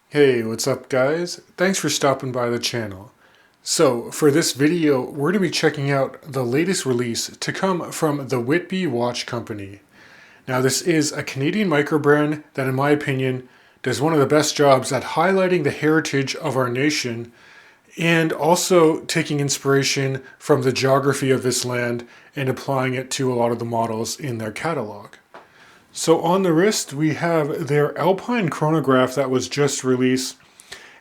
Hey, what's up guys? Thanks for stopping by the channel. So for this video, we're going to be checking out the latest release to come from the Whitby watch company. Now this is a Canadian micro brand that in my opinion does one of the best jobs at highlighting the heritage of our nation and also taking inspiration from the geography of this land and applying it to a lot of the models in their catalog. So on the wrist, we have their ALPINE chronograph that was just released.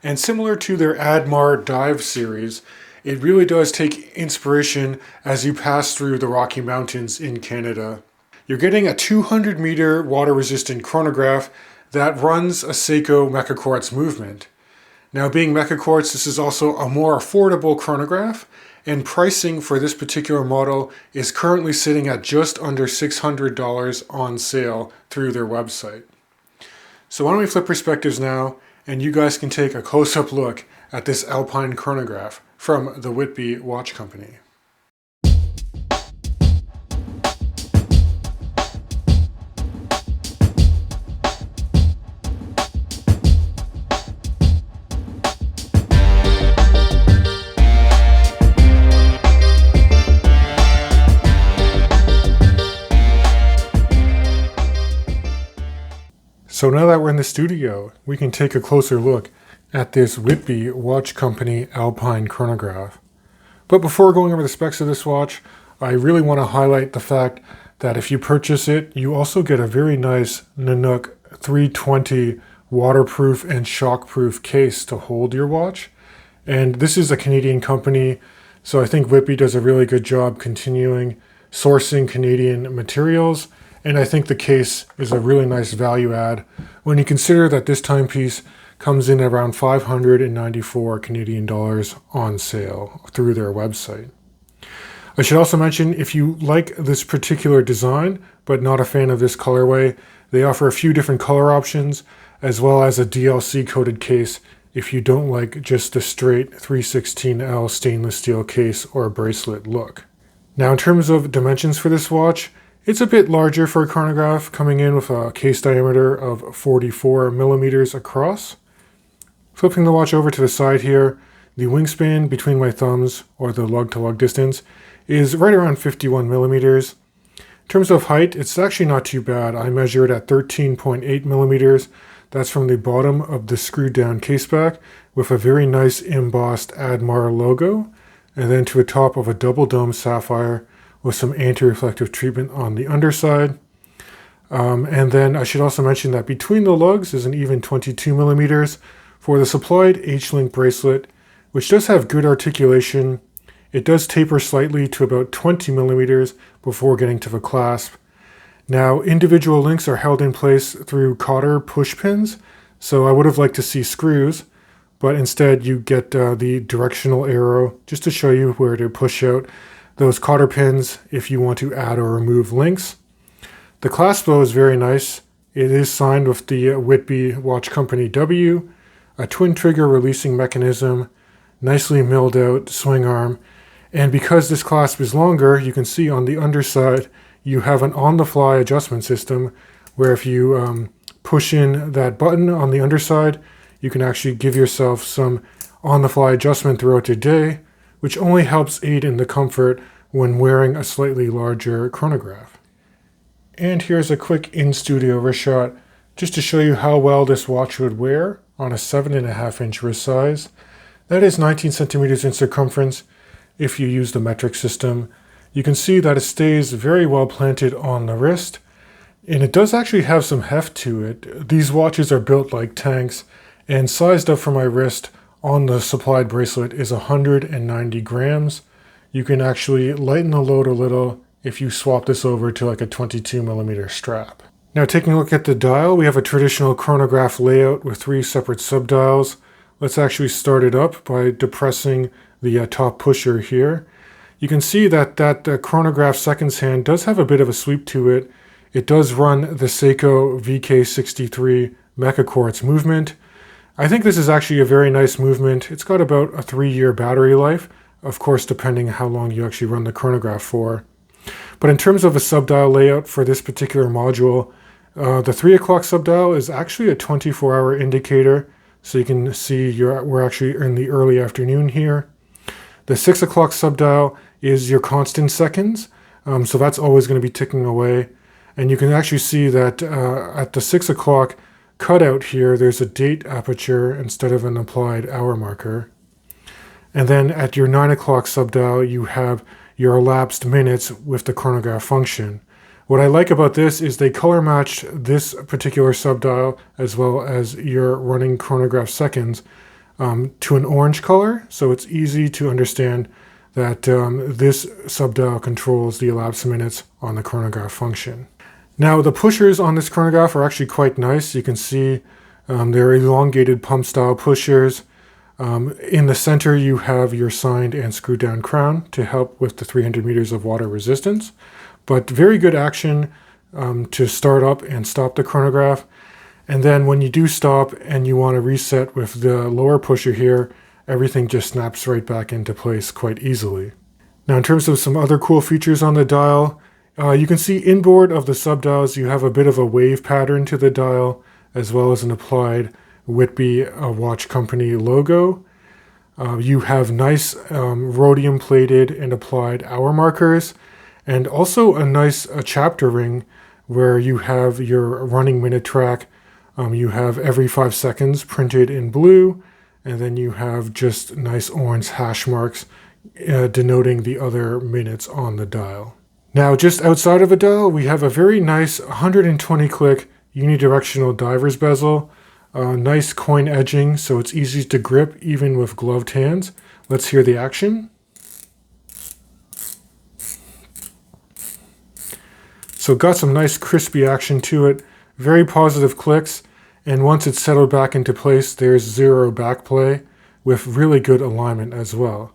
And similar to their Admar Dive series, it really does take inspiration as you pass through the Rocky Mountains in Canada. You're getting a 200 meter water-resistant chronograph that runs a Seiko mecha quartz movement. Now being mecha quartz, this is also a more affordable chronograph, and pricing for this particular model is currently sitting at just under $600 on sale through their website. So why don't we flip perspectives now, and you guys can take a close-up look at this ALPINE chronograph from the Whitby Watch Company. So now that we're in the studio, we can take a closer look at this Whitby Watch Company ALPINE chronograph. But before going over the specs of this watch, I really want to highlight the fact that if you purchase it, you also get a very nice Nanook 320 waterproof and shockproof case to hold your watch. And this is a Canadian company, so I think Whitby does a really good job continuing sourcing Canadian materials. And I think the case is a really nice value add when you consider that this timepiece comes in around 594 Canadian dollars on sale through their website. I should also mention, if you like this particular design but not a fan of this colorway, they offer a few different color options as well as a DLC coated case if you don't like just the straight 316L stainless steel case or bracelet look. Now in terms of dimensions for this watch, it's a bit larger for a chronograph, coming in with a case diameter of 44 millimeters across. Flipping the watch over to the side here, the wingspan between my thumbs, or the lug-to-lug distance, is right around 51 millimeters. In terms of height, it's actually not too bad. I measured at 13.8 millimeters. That's from the bottom of the screwed down caseback with a very nice embossed Admar logo, and then to the top of a double dome sapphire with some anti-reflective treatment on the underside. And then I should also mention that between the lugs is an even 22 millimeters for the supplied H-link bracelet, which does have good articulation. It does taper slightly to about 20 millimeters before getting to the clasp. Now, individual links are held in place through cotter push pins, so I would have liked to see screws, but instead you get the directional arrow just to show you where to push out those cotter pins if you want to add or remove links. The clasp though is very nice. It is signed with the Whitby Watch Company W, a twin trigger releasing mechanism, nicely milled out swing arm, and because this clasp is longer, you can see on the underside you have an on-the-fly adjustment system where if you push in that button on the underside, you can actually give yourself some on-the-fly adjustment throughout your day, which only helps aid in the comfort when wearing a slightly larger chronograph. And here's a quick in-studio wrist shot just to show you how well this watch would wear on a 7.5 inch wrist size. That is 19 centimeters in circumference if you use the metric system. You can see that it stays very well planted on the wrist, and it does actually have some heft to it. These watches are built like tanks, and sized up for my wrist on the supplied bracelet is 190 grams. You can actually lighten the load a little if you swap this over to like a 22 millimeter strap. Now taking a look at the dial, we have a traditional chronograph layout with 3 separate subdials. Let's actually start it up by depressing the top pusher here. You can see that chronograph seconds hand does have a bit of a sweep to it. It does run the Seiko VK63 mecha quartz movement. I think this is actually a very nice movement. It's got about a 3-year battery life, of course depending how long you actually run the chronograph for. But in terms of a subdial layout for this particular module, the 3 o'clock subdial is actually a 24-hour indicator, So you can see we're actually in the early afternoon here. The 6 o'clock subdial is your constant seconds. So that's always going to be ticking away. And you can actually see that at the 6 o'clock cutout here, there's a date aperture instead of an applied hour marker. And then at your 9 o'clock subdial, you have your elapsed minutes with the chronograph function. What I like about this is they color matched this particular subdial as well as your running chronograph seconds to an orange color. So it's easy to understand that this subdial controls the elapsed minutes on the chronograph function. Now the pushers on this chronograph are actually quite nice. You can see they're elongated pump style pushers. In the center you have your signed and screwed down crown to help with the 300 meters of water resistance. But very good action to start up and stop the chronograph. And then when you do stop and you want to reset with the lower pusher here, everything just snaps right back into place quite easily. Now in terms of some other cool features on the dial, you can see inboard of the subdials you have a bit of a wave pattern to the dial as well as an applied Whitby watch company logo. You have nice rhodium plated and applied hour markers, and also a nice chapter ring where you have your running minute track. You have every 5 seconds printed in blue, and then you have just nice orange hash marks denoting the other minutes on the dial. Now just outside of a dial, we have a very nice 120 click unidirectional diver's bezel. Nice coin edging, so it's easy to grip even with gloved hands. Let's hear the action. So got some nice crispy action to it, very positive clicks, and once it's settled back into place, there's zero backplay with really good alignment as well.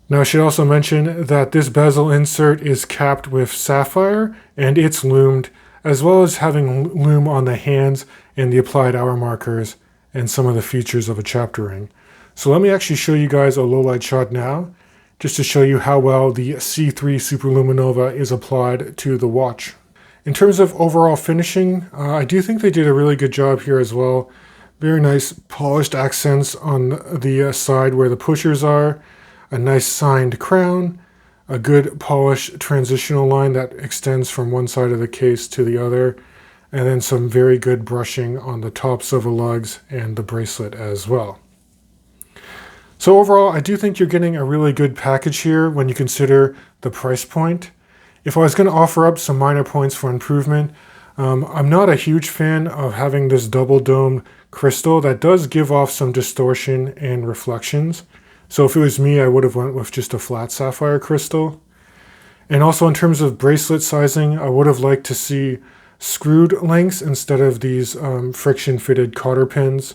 Now I should also mention that this bezel insert is capped with sapphire and it's loomed, as well as having loom on the hands and the applied hour markers and some of the features of a chapter ring. So let me actually show you guys a low light shot now, just to show you how well the C3 Superluminova is applied to the watch. In terms of overall finishing, I do think they did a really good job here as well. Very nice polished accents on the side where the pushers are, a nice signed crown, a good polished transitional line that extends from one side of the case to the other, and then some very good brushing on the tops of the lugs and the bracelet as well. So overall, I do think you're getting a really good package here when you consider the price point. If I was going to offer up some minor points for improvement, I'm not a huge fan of having this double dome crystal that does give off some distortion and reflections. So if it was me, I would have went with just a flat sapphire crystal. And also in terms of bracelet sizing, I would have liked to see screwed links instead of these friction fitted cotter pins.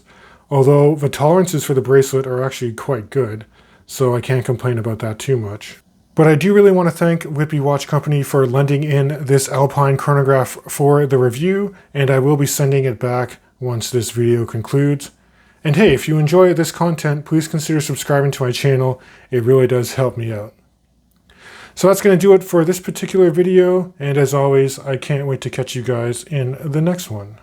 Although the tolerances for the bracelet are actually quite good, so I can't complain about that too much. But I do really want to thank Whitby Watch Company for lending in this ALPINE chronograph for the review, and I will be sending it back once this video concludes. And hey, if you enjoy this content, please consider subscribing to my channel. It really does help me out. So that's going to do it for this particular video, and as always, I can't wait to catch you guys in the next one.